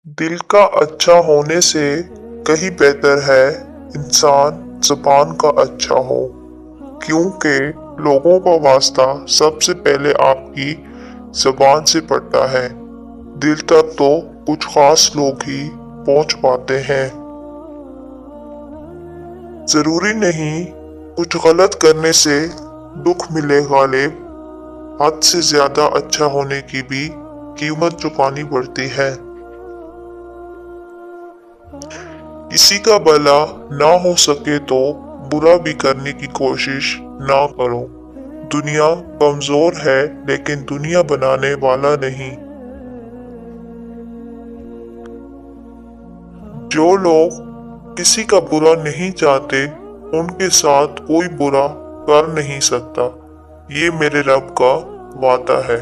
दिल का अच्छा होने से कहीं बेहतर है इंसान ज़ुबान का अच्छा हो, क्योंकि लोगों का वास्ता सबसे पहले आपकी ज़ुबान से पड़ता है। दिल तक तो कुछ खास लोग ही पहुंच पाते हैं। जरूरी नहीं कुछ गलत करने से दुख मिले गालिब, हद से ज्यादा अच्छा होने की भी कीमत चुकानी पड़ती है। किसी का भला ना हो सके तो बुरा भी करने की कोशिश ना करो। दुनिया कमजोर है लेकिन दुनिया बनाने वाला नहीं। जो लोग किसी का बुरा नहीं चाहते उनके साथ कोई बुरा कर नहीं सकता। ये मेरे रब का वादा है।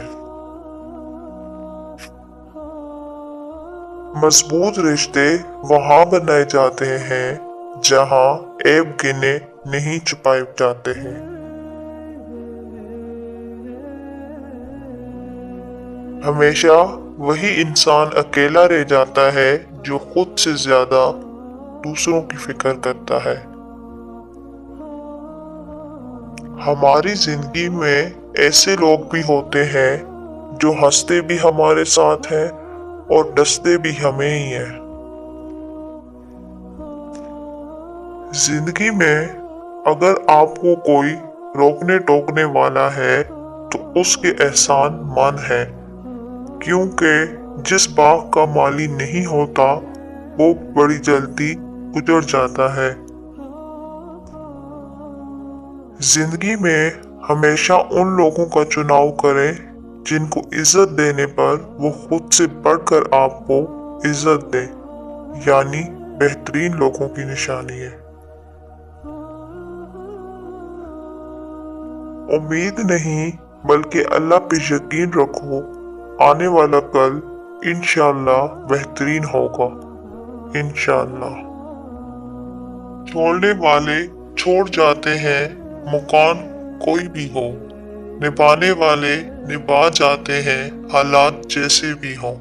मजबूत रिश्ते वहां बनाए जाते हैं जहां ऐब गिने नहीं छुपाए जाते हैं। हमेशा वही इंसान अकेला रह जाता है जो खुद से ज्यादा दूसरों की फिक्र करता है। हमारी जिंदगी में ऐसे लोग भी होते हैं जो हंसते भी हमारे साथ हैं और डसते भी हमें ही हैं। जिंदगी में अगर आपको कोई रोकने टोकने वाला है तो उसके एहसान मान है, क्योंकि जिस बाग का माली नहीं होता वो बड़ी जल्दी उजड़ जाता है। जिंदगी में हमेशा उन लोगों का चुनाव करें जिनको इज्जत देने पर वो खुद से बढ़कर आपको इज्जत दे, यानी बेहतरीन लोगों की निशानी है। उम्मीद नहीं बल्कि अल्लाह पे यकीन रखो, आने वाला कल इंशाअल्लाह बेहतरीन होगा। इंशाअल्लाह। छोड़ने वाले छोड़ जाते हैं, मुकाम कोई भी हो। निभाने वाले निभा जाते हैं, हालात जैसे भी हों।